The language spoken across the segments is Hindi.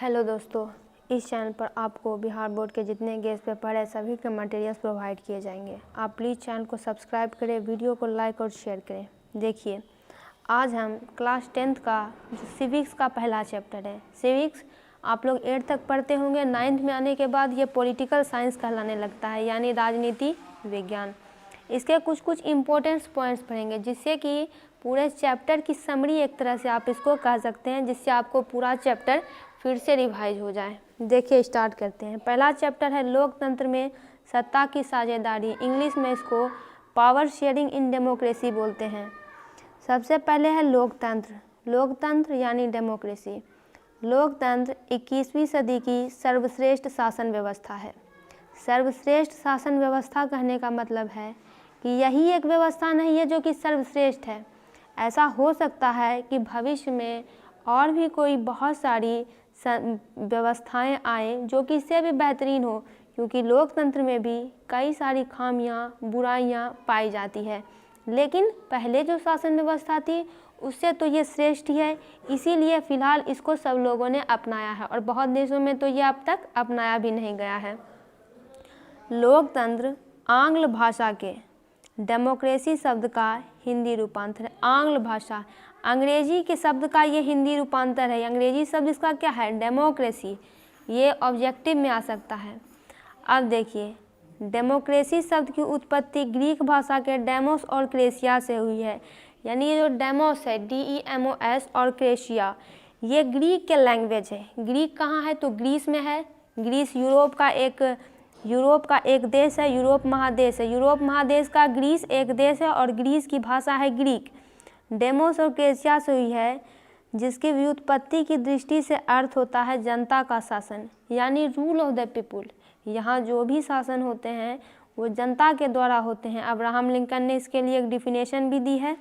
हेलो दोस्तों, इस चैनल पर आपको बिहार बोर्ड के जितने गेस्ट पेपर है सभी के मटेरियल्स प्रोवाइड किए जाएंगे। आप प्लीज़ चैनल को सब्सक्राइब करें, वीडियो को लाइक और शेयर करें। देखिए, आज हम क्लास 10th का जो सिविक्स का पहला चैप्टर है। सिविक्स आप लोग 8th तक पढ़ते होंगे। 9th में आने के बाद ये पॉलिटिकल साइंस कहलाने लगता है, यानी राजनीति विज्ञान। इसके कुछ कुछ इम्पोर्टेंट पॉइंट्स पढ़ेंगे, जिससे कि पूरे चैप्टर की समरी एक तरह से आप इसको कह सकते हैं, जिससे आपको पूरा चैप्टर फिर से रिवाइज हो जाए। देखिए, स्टार्ट करते हैं। पहला चैप्टर है लोकतंत्र में सत्ता की साझेदारी। इंग्लिश में इसको पावर शेयरिंग इन डेमोक्रेसी बोलते हैं। सबसे पहले है लोकतंत्र। लोकतंत्र यानी डेमोक्रेसी। लोकतंत्र 21वीं सदी की सर्वश्रेष्ठ शासन व्यवस्था है। सर्वश्रेष्ठ शासन व्यवस्था कहने का मतलब है कि यही एक व्यवस्था नहीं है जो कि सर्वश्रेष्ठ है। ऐसा हो सकता है कि भविष्य में और भी कोई बहुत सारी व्यवस्थाएं आएँ जो कि इससे भी बेहतरीन हो, क्योंकि लोकतंत्र में भी कई सारी खामियां, बुराइयां पाई जाती है। लेकिन पहले जो शासन व्यवस्था थी उससे तो ये श्रेष्ठ ही है, इसीलिए फ़िलहाल इसको सब लोगों ने अपनाया है और बहुत देशों में तो ये अब तक अपनाया भी नहीं गया है। लोकतंत्र आंग्ल भाषा के डेमोक्रेसी शब्द का हिंदी रूपांतर है। आंग्ल भाषा, अंग्रेजी के शब्द का ये हिंदी रूपांतर है। अंग्रेजी शब्द इसका क्या है? डेमोक्रेसी। ये ऑब्जेक्टिव में आ सकता है। अब देखिए, डेमोक्रेसी शब्द की उत्पत्ति ग्रीक भाषा के डेमोस और क्रेशिया से हुई है। यानी ये जो डेमोस है, DEMOS, और क्रेशिया, ये ग्रीक के लैंग्वेज है। ग्रीक कहाँ है? तो ग्रीस में है। ग्रीस यूरोप का एक देश है, यूरोप महादेश है। यूरोप महादेश का ग्रीस एक देश है और ग्रीस की भाषा है ग्रीक। डेमोस और क्रेशिया से हुई है, जिसकी व्युत्पत्ति की दृष्टि से अर्थ होता है जनता का शासन, यानी रूल ऑफ द पीपुल। यहाँ जो भी शासन होते हैं वो जनता के द्वारा होते हैं। अब्राहम लिंकन ने इसके लिए एक डिफिनेशन भी दी है।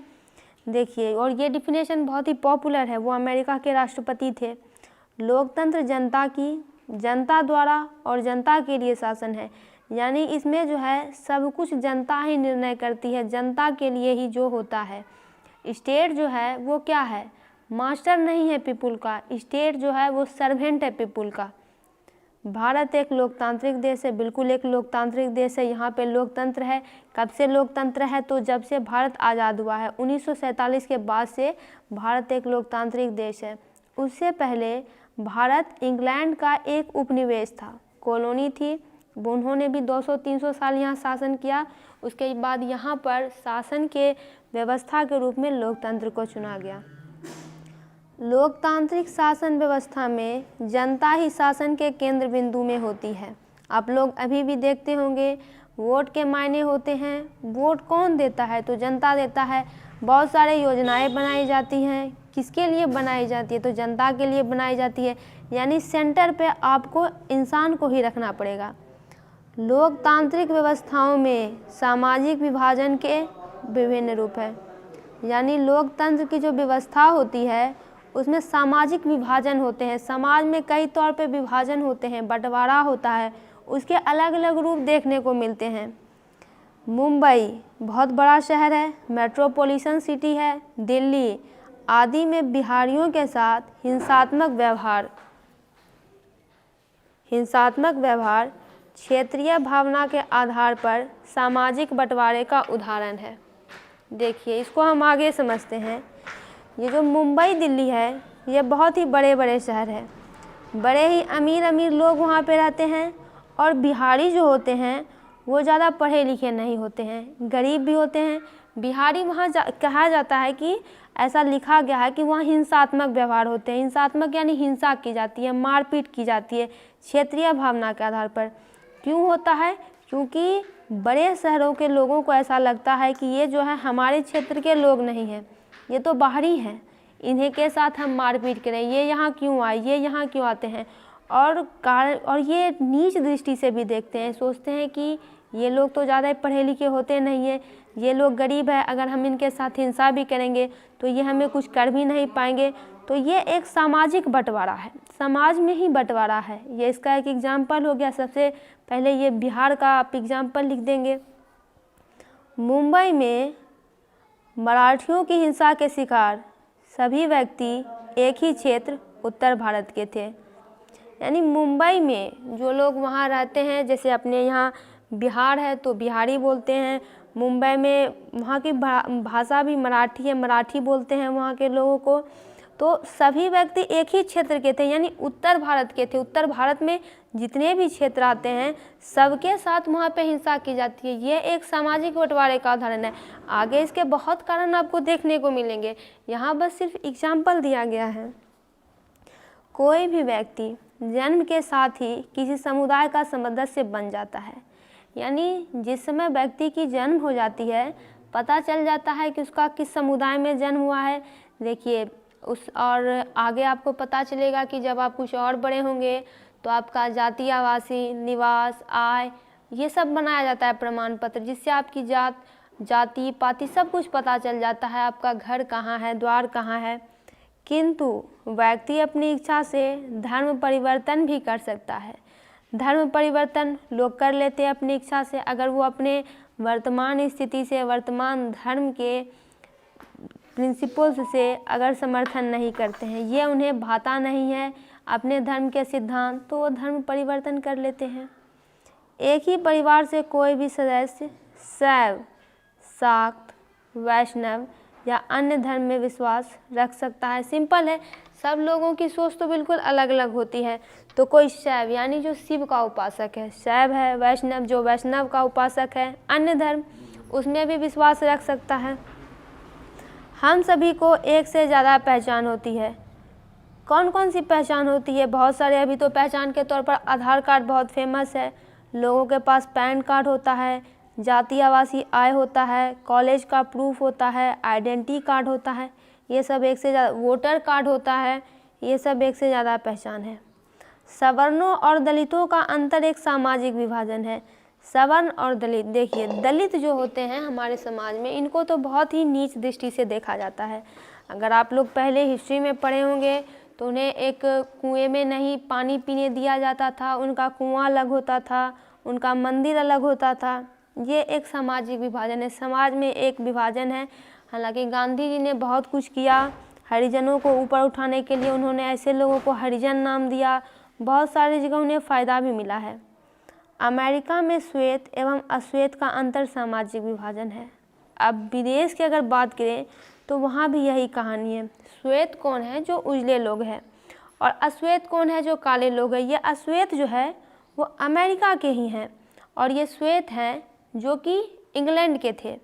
देखिए, और ये डिफिनेशन बहुत ही पॉपुलर है। वो अमेरिका के राष्ट्रपति थे। लोकतंत्र जनता द्वारा और जनता के लिए शासन है, यानी इसमें जो है सब कुछ जनता ही निर्णय करती है, जनता के लिए ही जो होता है। स्टेट जो है वो क्या है? मास्टर नहीं है पीपुल का। स्टेट जो है वो सर्वेंट है पीपुल का। भारत एक लोकतांत्रिक देश है, बिल्कुल एक लोकतांत्रिक देश है। यहाँ पे लोकतंत्र है। कब से लोकतंत्र है? तो जब से भारत आज़ाद हुआ है, 1947 के बाद से भारत एक लोकतांत्रिक देश है। उससे पहले भारत इंग्लैंड का एक उपनिवेश था, कॉलोनी थी। उन्होंने भी 200-300 साल यहाँ शासन किया। उसके बाद यहाँ पर शासन के व्यवस्था के रूप में लोकतंत्र को चुना गया। लोकतांत्रिक शासन व्यवस्था में जनता ही शासन के केंद्र बिंदु में होती है। आप लोग अभी भी देखते होंगे वोट के मायने होते हैं। वोट कौन देता है? तो जनता देता है। बहुत सारे योजनाएं बनाई जाती हैं। किसके लिए बनाई जाती है? तो जनता के लिए बनाई जाती है। यानी सेंटर पे आपको इंसान को ही रखना पड़ेगा। लोकतांत्रिक व्यवस्थाओं में सामाजिक विभाजन के विभिन्न रूप है। यानी लोकतंत्र की जो व्यवस्था होती है उसमें सामाजिक विभाजन होते हैं। समाज में कई तौर पे विभाजन होते हैं, बंटवारा होता है, उसके अलग अलग रूप देखने को मिलते हैं। मुंबई बहुत बड़ा शहर है, मेट्रोपॉलिटन सिटी है। दिल्ली आदि में बिहारियों के साथ हिंसात्मक व्यवहार क्षेत्रीय भावना के आधार पर सामाजिक बंटवारे का उदाहरण है। देखिए, इसको हम आगे समझते हैं। ये जो मुंबई दिल्ली है ये बहुत ही बड़े बड़े शहर है। बड़े ही अमीर लोग वहाँ पे रहते हैं। और बिहारी जो होते हैं वो ज़्यादा पढ़े लिखे नहीं होते हैं, गरीब भी होते हैं। बिहारी वहाँ कहा जाता है कि ऐसा लिखा गया है कि वहाँ हिंसात्मक व्यवहार होते हैं। हिंसात्मक यानी हिंसा की जाती है, मारपीट की जाती है क्षेत्रीय भावना के आधार पर। क्यों होता है? क्योंकि बड़े शहरों के लोगों को ऐसा लगता है कि ये जो है हमारे क्षेत्र के लोग नहीं हैं, ये तो बाहरी हैं, इन्हीं के साथ हम मारपीट करें, ये यहाँ क्यों आए, ये यहाँ क्यों आते हैं। और ये नीच दृष्टि से भी देखते हैं, सोचते हैं कि ये लोग तो ज़्यादा पढ़े लिखे होते नहीं हैं, ये लोग गरीब है, अगर हम इनके साथ हिंसा भी करेंगे तो ये हमें कुछ कर भी नहीं पाएंगे। तो ये एक सामाजिक बंटवारा है, समाज में ही बंटवारा है। ये इसका एक एग्जाम्पल हो गया। सबसे पहले ये बिहार का आप एग्जाम्पल लिख देंगे। मुंबई में मराठियों की हिंसा के शिकार सभी व्यक्ति एक ही क्षेत्र उत्तर भारत के थे। यानी मुंबई में जो लोग वहाँ रहते हैं, जैसे अपने यहाँ बिहार है तो बिहारी बोलते हैं, मुंबई में वहाँ की भाषा भी मराठी है, मराठी बोलते हैं वहाँ के लोगों को। तो सभी व्यक्ति एक ही क्षेत्र के थे, यानी उत्तर भारत के थे। उत्तर भारत में जितने भी क्षेत्र आते हैं सबके साथ वहाँ पे हिंसा की जाती है। ये एक सामाजिक बंटवारे का उदाहरण है। आगे इसके बहुत कारण आपको देखने को मिलेंगे, यहाँ बस सिर्फ एग्जाम्पल दिया गया है। कोई भी व्यक्ति जन्म के साथ ही किसी समुदाय का सदस्य बन जाता है, यानी जिस समय व्यक्ति की जन्म हो जाती है पता चल जाता है कि उसका किस समुदाय में जन्म हुआ है। देखिए और आगे आपको पता चलेगा कि जब आप कुछ और बड़े होंगे तो आपका जाति, आवासीय, निवास, आय, ये सब बनाया जाता है प्रमाण पत्र, जिससे आपकी जाति पाति सब कुछ पता चल जाता है, आपका घर कहाँ है, द्वार कहाँ है। किंतु व्यक्ति अपनी इच्छा से धर्म परिवर्तन भी कर सकता है। धर्म परिवर्तन लोग कर लेते हैं अपनी इच्छा से, अगर वो अपने वर्तमान स्थिति से, वर्तमान धर्म के प्रिंसिपल्स से अगर समर्थन नहीं करते हैं, ये उन्हें भाता नहीं है अपने धर्म के सिद्धांत, तो वो धर्म परिवर्तन कर लेते हैं। एक ही परिवार से कोई भी सदस्य शैव, शाक्त, वैष्णव या अन्य धर्म में विश्वास रख सकता है। सिंपल है, सब लोगों की सोच तो बिल्कुल अलग अलग होती है। तो कोई शैव यानी जो शिव का उपासक है, शैव है, वैष्णव जो वैष्णव का उपासक है, अन्य धर्म उसमें भी विश्वास रख सकता है। हम सभी को एक से ज़्यादा पहचान होती है। कौन कौन सी पहचान होती है? बहुत सारे। अभी तो पहचान के तौर पर आधार कार्ड बहुत फेमस है, लोगों के पास पैन कार्ड होता है, जाति आवासीय आय होता है, कॉलेज का प्रूफ होता है, आइडेंटिटी कार्ड होता है, ये सब एक से ज़्यादा, वोटर कार्ड होता है, ये सब एक से ज़्यादा पहचान है। सवर्णों और दलितों का अंतर एक सामाजिक विभाजन है। सवर्ण और दलित, देखिए दलित जो होते हैं हमारे समाज में, इनको तो बहुत ही नीच दृष्टि से देखा जाता है। अगर आप लोग पहले हिस्ट्री में पढ़े होंगे तो उन्हें एक कुएं में नहीं पानी पीने दिया जाता था, उनका कुआं अलग होता था, उनका मंदिर अलग होता था। ये एक सामाजिक विभाजन है, समाज में एक विभाजन है। हालांकि गांधी जी ने बहुत कुछ किया हरिजनों को ऊपर उठाने के लिए, उन्होंने ऐसे लोगों को हरिजन नाम दिया, बहुत सारी जगह उन्हें फ़ायदा भी मिला है। अमेरिका में श्वेत एवं अश्वेत का अंतर सामाजिक विभाजन है। अब विदेश की अगर बात करें तो वहाँ भी यही कहानी है। श्वेत कौन है? जो उजले लोग हैं, और अश्वेत कौन है? जो काले लोग हैं। ये अश्वेत जो है वो अमेरिका के ही हैं, और ये श्वेत हैं जो कि इंग्लैंड के थे।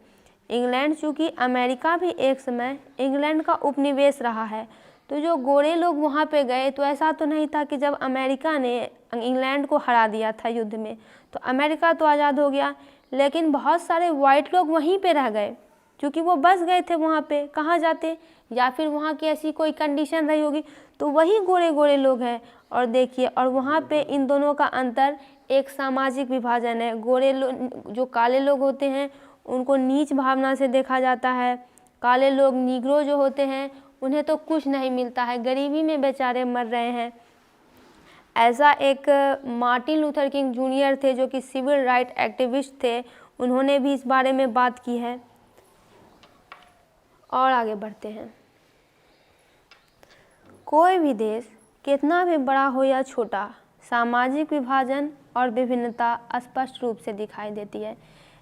इंग्लैंड, चूँकि अमेरिका भी एक समय इंग्लैंड का उपनिवेश रहा है, तो जो गोरे लोग वहाँ पे गए तो ऐसा तो नहीं था कि जब अमेरिका ने इंग्लैंड को हरा दिया था युद्ध में तो अमेरिका तो आज़ाद हो गया, लेकिन बहुत सारे वाइट लोग वहीं पे रह गए, क्योंकि वो बस गए थे वहाँ पे। कहाँ जाते? या फिर वहाँ की ऐसी कोई कंडीशन रही होगी, तो वही गोरे गोरे लोग हैं। और देखिए, और वहाँ पे इन दोनों का अंतर एक सामाजिक विभाजन है। गोरे लोग, जो काले लोग होते हैं उनको नीच भावना से देखा जाता है। काले लोग, नीग्रो जो होते हैं, उन्हें तो कुछ नहीं मिलता है, गरीबी में बेचारे मर रहे हैं। ऐसा एक मार्टिन लूथर किंग जूनियर थे जो कि सिविल राइट एक्टिविस्ट थे, उन्होंने भी इस बारे में बात की है। और आगे बढ़ते हैं। कोई भी देश कितना भी बड़ा हो या छोटा, सामाजिक विभाजन और विभिन्नता स्पष्ट रूप से दिखाई देती है।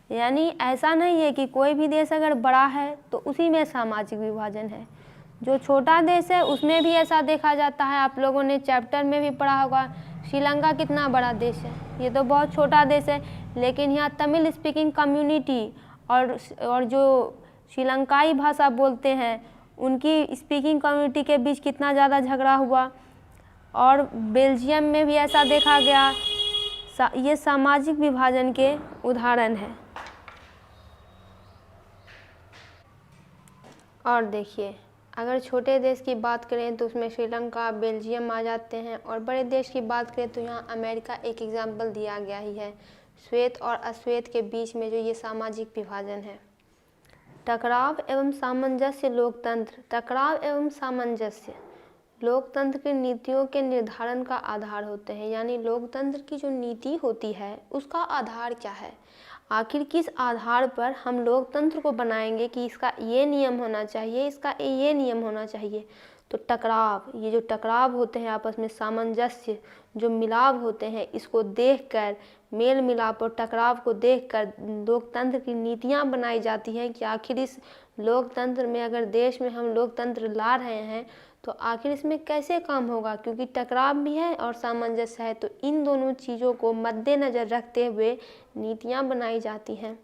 यानी ऐसा नहीं है कि कोई भी देश अगर बड़ा है तो उसी में सामाजिक विभाजन है, जो छोटा देश है उसमें भी ऐसा देखा जाता है। आप लोगों ने चैप्टर में भी पढ़ा होगा, श्रीलंका कितना बड़ा देश है, ये तो बहुत छोटा देश है, लेकिन यहाँ तमिल स्पीकिंग कम्युनिटी और जो श्रीलंकाई भाषा बोलते हैं उनकी स्पीकिंग कम्युनिटी के बीच कितना ज़्यादा झगड़ा हुआ। और बेल्जियम में भी ऐसा देखा गया। ये सामाजिक विभाजन के उदाहरण है। और देखिए, अगर छोटे देश की बात करें तो उसमें श्रीलंका, बेल्जियम आ जाते हैं, और बड़े देश की बात करें तो यहाँ अमेरिका एक एग्जाम्पल दिया गया ही है। श्वेत और अश्वेत के बीच में जो ये सामाजिक विभाजन है। टकराव एवं सामंजस्य लोकतंत्र। टकराव एवं सामंजस्य लोकतंत्र की नीतियों के निर्धारण का आधार होते हैं। यानी लोकतंत्र की जो नीति होती है उसका आधार क्या है, आखिर किस आधार पर हम लोकतंत्र को बनाएंगे कि इसका ये नियम होना चाहिए, इसका ये नियम होना चाहिए। तो टकराव, ये जो टकराव होते हैं आपस में, सामंजस्य जो मिलाव होते हैं, इसको देखकर, मेल मिलाप और टकराव को देखकर लोकतंत्र की नीतियाँ बनाई जाती हैं कि आखिर इस लोकतंत्र में, अगर देश में हम लोकतंत्र ला रहे हैं तो आखिर इसमें कैसे काम होगा, क्योंकि टकराव भी है और सामंजस्य है। तो इन दोनों चीज़ों को मद्देनज़र रखते हुए नीतियाँ बनाई जाती हैं।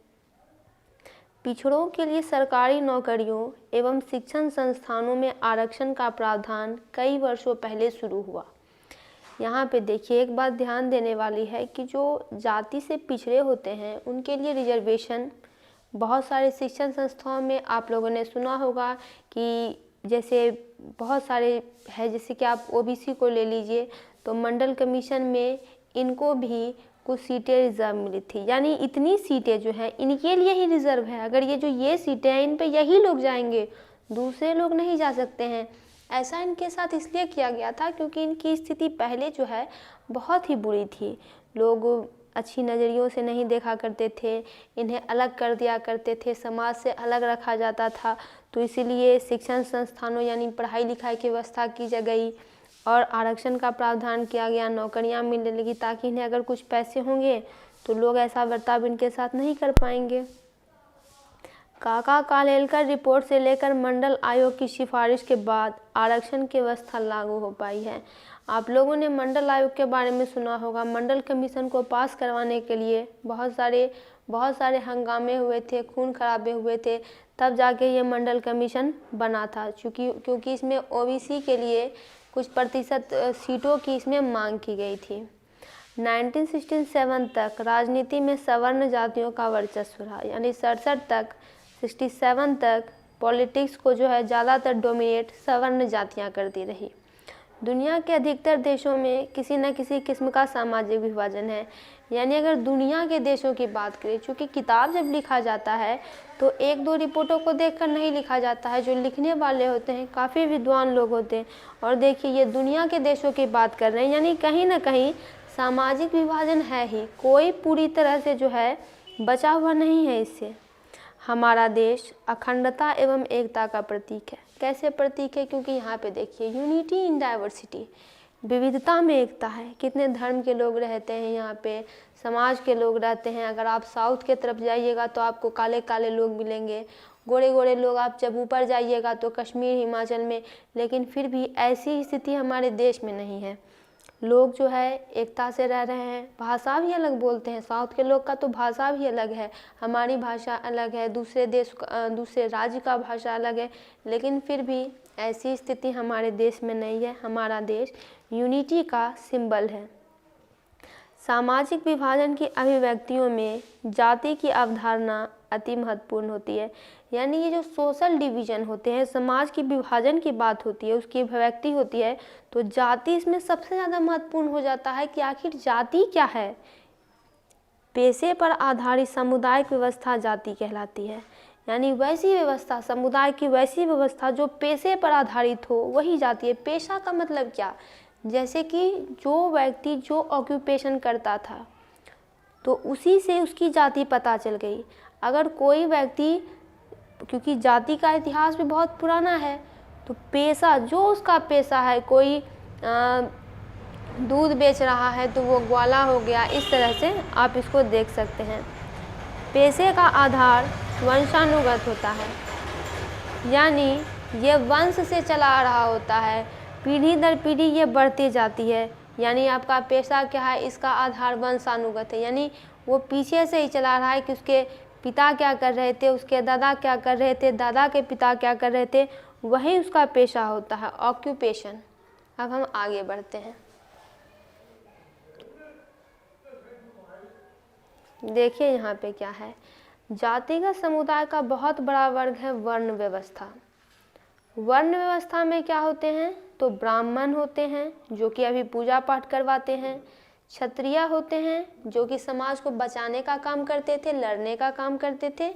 पिछड़ों के लिए सरकारी नौकरियों एवं शिक्षण संस्थानों में आरक्षण का प्रावधान कई वर्षों पहले शुरू हुआ। यहाँ पे देखिए एक बात ध्यान देने वाली है कि जो जाति से पिछड़े होते हैं उनके लिए रिजर्वेशन बहुत सारे शिक्षण संस्थाओं में, आप लोगों ने सुना होगा कि जैसे बहुत सारे है, जैसे कि आप ओबीसी को ले लीजिए तो मंडल कमीशन में इनको भी कुछ सीटें रिजर्व मिली थी, यानी इतनी सीटें जो हैं इनके लिए ही रिजर्व है। अगर ये सीटें हैं इन पे यही लोग जाएंगे, दूसरे लोग नहीं जा सकते हैं। ऐसा इनके साथ इसलिए किया गया था क्योंकि इनकी स्थिति पहले जो है बहुत ही बुरी थी। लोग अच्छी नज़रियों से नहीं देखा करते थे, इन्हें अलग कर दिया करते थे, समाज से अलग रखा जाता था। तो इसीलिए शिक्षण संस्थानों यानी पढ़ाई लिखाई की व्यवस्था की गई और आरक्षण का प्रावधान किया गया, नौकरियां मिलने लगी ताकि इन्हें अगर कुछ पैसे होंगे तो लोग ऐसा बर्ताव इनके साथ नहीं कर पाएंगे। काका कालेलकर रिपोर्ट से लेकर मंडल आयोग की सिफारिश के बाद आरक्षण की व्यवस्था लागू हो पाई है। आप लोगों ने मंडल आयोग के बारे में सुना होगा। मंडल कमीशन को पास करवाने के लिए बहुत सारे हंगामे हुए थे, खून खराबे हुए थे, तब जाके ये मंडल कमीशन बना था। क्योंकि इसमें ओबीसी के लिए कुछ प्रतिशत सीटों की इसमें मांग की गई थी। 1967 तक राजनीति में सवर्ण जातियों का वर्चस्व रहा, यानी 67 तक पॉलिटिक्स को जो है ज़्यादातर डोमिनेट सवर्ण जातियाँ करती रही। दुनिया के अधिकतर देशों में किसी न किसी किस्म का सामाजिक विभाजन है। यानी अगर दुनिया के देशों की बात करें, चूँकि किताब जब लिखा जाता है तो एक दो रिपोर्टों को देखकर नहीं लिखा जाता है, जो लिखने वाले होते हैं काफ़ी विद्वान लोग होते हैं। और देखिए ये दुनिया के देशों की बात कर रहे हैं, यानी कहीं ना कहीं सामाजिक विभाजन है ही, कोई पूरी तरह से जो है बचा हुआ नहीं है इससे। हमारा देश अखंडता एवं एकता का प्रतीक है। कैसे प्रतीक है? क्योंकि यहाँ पे देखिए यूनिटी इन डाइवर्सिटी, विविधता में एकता है। कितने धर्म के लोग रहते हैं यहाँ पे, समाज के लोग रहते हैं। अगर आप साउथ के तरफ जाइएगा तो आपको काले काले लोग मिलेंगे, गोरे गोरे लोग आप जब ऊपर जाइएगा तो कश्मीर हिमाचल में, लेकिन फिर भी ऐसी स्थिति हमारे देश में नहीं है। लोग जो है एकता से रह रहे हैं। भाषा भी अलग बोलते हैं, साउथ के लोग का तो भाषा भी अलग है, हमारी भाषा अलग है, दूसरे राज्य का भाषा अलग है, लेकिन फिर भी ऐसी स्थिति हमारे देश में नहीं है। हमारा देश यूनिटी का सिंबल है। सामाजिक विभाजन की अभिव्यक्तियों में जाति की अवधारणा अति महत्वपूर्ण होती है। यानी ये जो सोशल डिवीज़न होते हैं, समाज की विभाजन की बात होती है, उसकी अभिव्यक्ति होती है, तो जाति इसमें सबसे ज़्यादा महत्वपूर्ण हो जाता है कि आखिर जाति क्या है। पेशे पर आधारित सामुदायिक व्यवस्था जाति कहलाती है। यानी वैसी व्यवस्था, समुदाय की वैसी व्यवस्था जो पेशे पर आधारित हो, वही जाति है। पेशा का मतलब क्या? जैसे कि जो व्यक्ति जो ऑक्यूपेशन करता था तो उसी से उसकी जाति पता चल गई। अगर कोई व्यक्ति, क्योंकि जाति का इतिहास भी बहुत पुराना है, तो पेशा, जो उसका पेशा है, कोई दूध बेच रहा है तो वो ग्वाला हो गया। इस तरह से आप इसको देख सकते हैं। पेशे का आधार वंशानुगत होता है, यानी ये वंश से चला आ रहा होता है, पीढ़ी दर पीढ़ी ये बढ़ती जाती है। यानी आपका पेशा क्या है, इसका आधार वंशानुगत है, यानी वो पीछे से ही चला रहा है कि उसके पिता क्या कर रहे थे, उसके दादा क्या कर रहे थे, दादा के पिता क्या कर रहे थे, वही उसका पेशा होता है, ऑक्यूपेशन। अब हम आगे बढ़ते हैं। देखिए यहाँ पे क्या है, जातिगत समुदाय का बहुत बड़ा वर्ग है वर्ण व्यवस्था। वर्ण व्यवस्था में क्या होते हैं, तो ब्राह्मण होते हैं जो कि अभी पूजा पाठ करवाते हैं, क्षत्रिय होते हैं जो कि समाज को बचाने का काम करते थे, लड़ने का काम करते थे,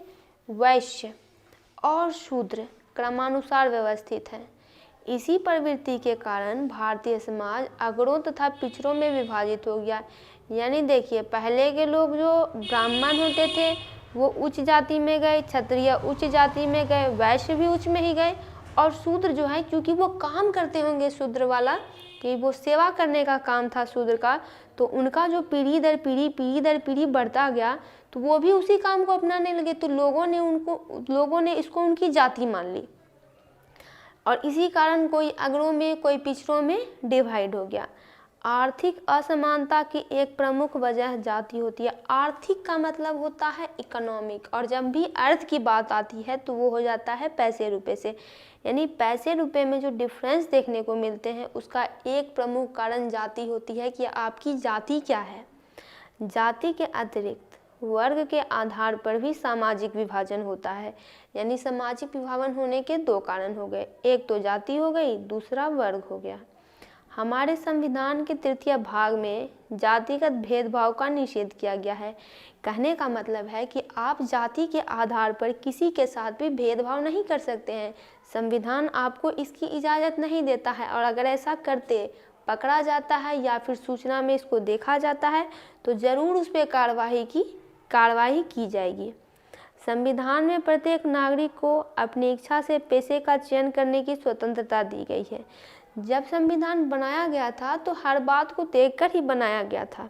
वैश्य और शूद्र क्रमानुसार व्यवस्थित है। इसी प्रवृत्ति के कारण भारतीय समाज अग्रों तथा पिछड़ों में विभाजित हो गया। यानी देखिए पहले के लोग जो ब्राह्मण होते थे वो उच्च जाति में गए, क्षत्रिय उच्च जाति में गए, वैश्य भी उच्च में ही गए, और शूद्र जो है क्योंकि वो काम करते होंगे शूद्र वाला, कि वो सेवा करने का काम था शूद्र का, तो उनका जो पीढ़ी दर पीढ़ी बढ़ता गया तो वो भी उसी काम को अपनाने लगे, तो लोगों ने इसको उनकी जाति मान ली और इसी कारण कोई अग्रों में कोई पिछड़ों में डिवाइड हो गया। आर्थिक असमानता की एक प्रमुख वजह जाति होती है। आर्थिक का मतलब होता है इकोनॉमिक, और जब भी अर्थ की बात आती है तो वो हो जाता है पैसे रुपए से, यानी पैसे रुपए में जो डिफरेंस देखने को मिलते हैं उसका एक प्रमुख कारण जाति होती है कि आपकी जाति क्या है। जाति के अतिरिक्त वर्ग के आधार पर भी सामाजिक विभाजन होता है, यानी सामाजिक विभाजन होने के दो कारण हो गए, एक तो जाति हो गई, दूसरा वर्ग हो गया। हमारे संविधान के तृतीय भाग में जातिगत भेदभाव का निषेध किया गया है। कहने का मतलब है कि आप जाति के आधार पर किसी के साथ भी भेदभाव नहीं कर सकते हैं, संविधान आपको इसकी इजाज़त नहीं देता है, और अगर ऐसा करते पकड़ा जाता है या फिर सूचना में इसको देखा जाता है तो ज़रूर उस पर कार्रवाई की जाएगी। संविधान में प्रत्येक नागरिक को अपनी इच्छा से पेशे का चयन करने की स्वतंत्रता दी गई है। जब संविधान बनाया गया था तो हर बात को देखकर ही बनाया गया था।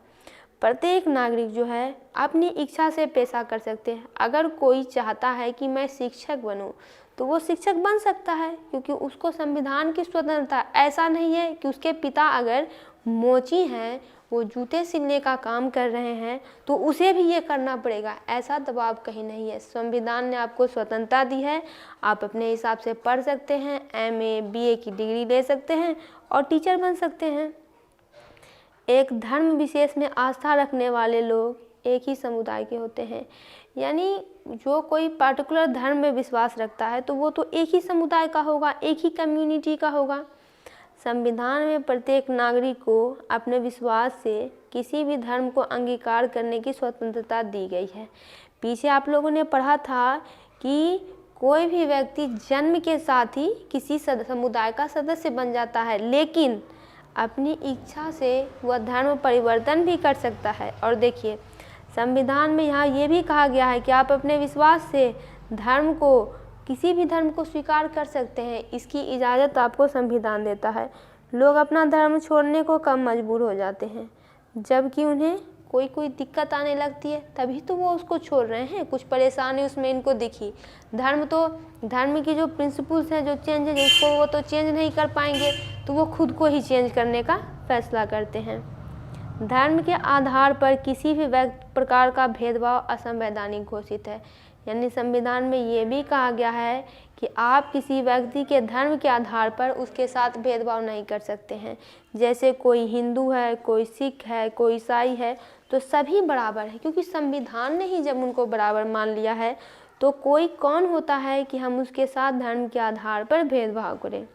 प्रत्येक नागरिक जो है अपनी इच्छा से पेशा कर सकते हैं। अगर कोई चाहता है कि मैं शिक्षक बनूं तो वो शिक्षक बन सकता है, क्योंकि उसको संविधान की स्वतंत्रता। ऐसा नहीं है कि उसके पिता अगर मोची हैं, वो जूते सिलने का काम कर रहे हैं तो उसे भी ये करना पड़ेगा, ऐसा दबाव कहीं नहीं है। संविधान ने आपको स्वतंत्रता दी है, आप अपने हिसाब से पढ़ सकते हैं, एमए बीए की डिग्री ले सकते हैं और टीचर बन सकते हैं। एक धर्म विशेष में आस्था रखने वाले लोग एक ही समुदाय के होते हैं, यानी जो कोई पर्टिकुलर धर्म में विश्वास रखता है तो वो तो एक ही समुदाय का होगा, एक ही कम्युनिटी का होगा। संविधान में प्रत्येक नागरिक को अपने विश्वास से किसी भी धर्म को अंगीकार करने की स्वतंत्रता दी गई है। पीछे आप लोगों ने पढ़ा था कि कोई भी व्यक्ति जन्म के साथ ही किसी समुदाय का सदस्य बन जाता है, लेकिन अपनी इच्छा से वह धर्म परिवर्तन भी कर सकता है। और देखिए संविधान में यहाँ ये भी कहा गया है कि आप अपने विश्वास से किसी भी धर्म को स्वीकार कर सकते हैं, इसकी इजाज़त आपको संविधान देता है। लोग अपना धर्म छोड़ने को कम मजबूर हो जाते हैं, जबकि उन्हें कोई दिक्कत आने लगती है तभी तो वो उसको छोड़ रहे हैं, कुछ परेशानी उसमें इनको दिखी। धर्म की जो प्रिंसिपल्स हैं, जो चेंज है, जिसको वो तो चेंज नहीं कर पाएंगे तो वो खुद को ही चेंज करने का फैसला करते हैं। धर्म के आधार पर किसी भी प्रकार का भेदभाव असंवैधानिक घोषित है, यानी संविधान में ये भी कहा गया है कि आप किसी व्यक्ति के धर्म के आधार पर उसके साथ भेदभाव नहीं कर सकते हैं। जैसे कोई हिंदू है, कोई सिख है, कोई ईसाई है, तो सभी बराबर है, क्योंकि संविधान ने ही जब उनको बराबर मान लिया है तो कोई कौन होता है कि हम उसके साथ धर्म के आधार पर भेदभाव करें।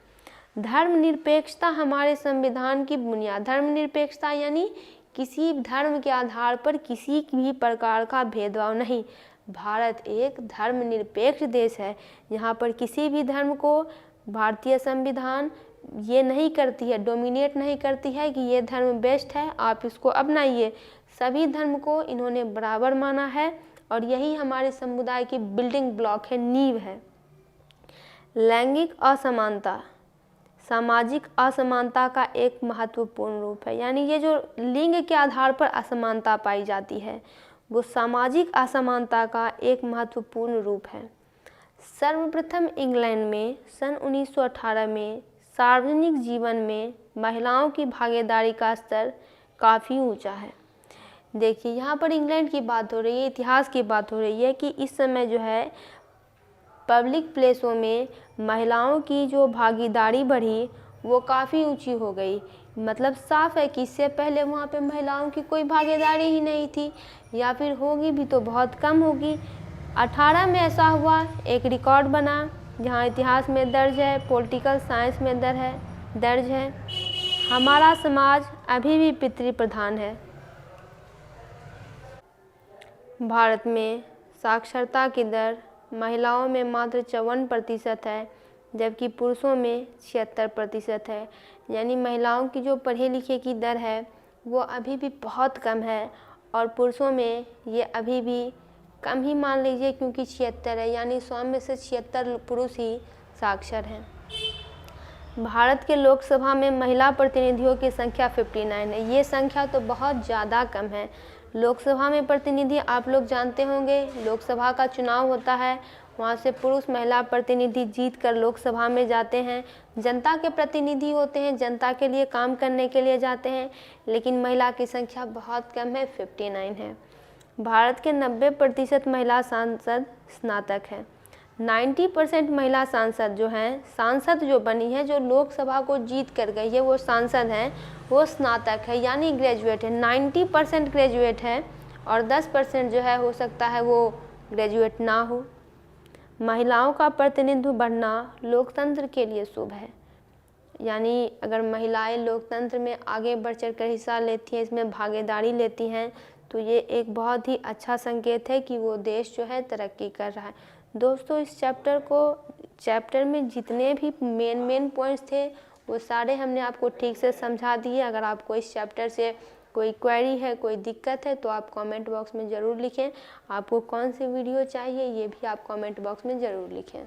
धर्मनिरपेक्षता हमारे संविधान की बुनियाद। धर्मनिरपेक्षता यानी किसी धर्म के आधार पर किसी भी प्रकार का भेदभाव नहीं। भारत एक धर्मनिरपेक्ष देश है, यहाँ पर किसी भी धर्म को भारतीय संविधान ये नहीं करती है, डोमिनेट नहीं करती है कि ये धर्म बेस्ट है, आप इसको अपनाइए। सभी धर्म को इन्होंने बराबर माना है और यही हमारे समुदाय की बिल्डिंग ब्लॉक है, नींव है। लैंगिक असमानता सामाजिक असमानता का एक महत्वपूर्ण रूप है, यानी ये जो लिंग के आधार पर असमानता पाई जाती है वो सामाजिक असमानता का एक महत्वपूर्ण रूप है। सर्वप्रथम इंग्लैंड में सन 1918 में सार्वजनिक जीवन में महिलाओं की भागीदारी का स्तर काफ़ी ऊंचा है। देखिए यहाँ पर इंग्लैंड की बात हो रही है, इतिहास की बात हो रही है कि इस समय जो है पब्लिक प्लेसों में महिलाओं की जो भागीदारी बढ़ी वो काफ़ी ऊंची हो गई। मतलब साफ है कि इससे पहले वहाँ पे महिलाओं की कोई भागीदारी ही नहीं थी, या फिर होगी भी तो बहुत कम होगी। 18 में ऐसा हुआ, एक रिकॉर्ड बना जहाँ इतिहास में दर्ज है, पॉलिटिकल साइंस में दर्ज है। हमारा समाज अभी भी पितृ प्रधान है। भारत में साक्षरता की दर महिलाओं में मात्र 54% है, जबकि पुरुषों में 76% है। यानी महिलाओं की जो पढ़े लिखे की दर है वो अभी भी बहुत कम है, और पुरुषों में ये अभी भी कम ही मान लीजिए, क्योंकि 76 है, यानी 100 में से 76 पुरुष ही साक्षर हैं। भारत के लोकसभा में महिला प्रतिनिधियों की संख्या 59 है। ये संख्या तो बहुत ज़्यादा कम है। लोकसभा में प्रतिनिधि आप लोग जानते होंगे, लोकसभा का चुनाव होता है, वहाँ से पुरुष महिला प्रतिनिधि जीत कर लोकसभा में जाते हैं, जनता के प्रतिनिधि होते हैं, जनता के लिए काम करने के लिए जाते हैं, लेकिन महिला की संख्या बहुत कम है, 59 है। भारत के 90% महिला सांसद स्नातक हैं। 90% महिला सांसद जो हैं, सांसद जो बनी है, जो लोकसभा को जीत कर गई है, वो सांसद हैं, वो स्नातक है, यानी ग्रेजुएट है। 90% ग्रेजुएट है और 10% जो है हो सकता है वो ग्रेजुएट ना हो। महिलाओं का प्रतिनिधित्व बढ़ना लोकतंत्र के लिए शुभ है, यानी अगर महिलाएं लोकतंत्र में आगे बढ़ चढ़ कर हिस्सा लेती हैं, इसमें भागीदारी लेती हैं, तो ये एक बहुत ही अच्छा संकेत है कि वो देश जो है तरक्की कर रहा है। दोस्तों, इस चैप्टर में जितने भी मेन पॉइंट्स थे वो सारे हमने आपको ठीक से समझा दिए। अगर आपको इस चैप्टर से कोई क्वेरी है, कोई दिक्कत है, तो आप कमेंट बॉक्स में ज़रूर लिखें। आपको कौन सी वीडियो चाहिए ये भी आप कमेंट बॉक्स में ज़रूर लिखें।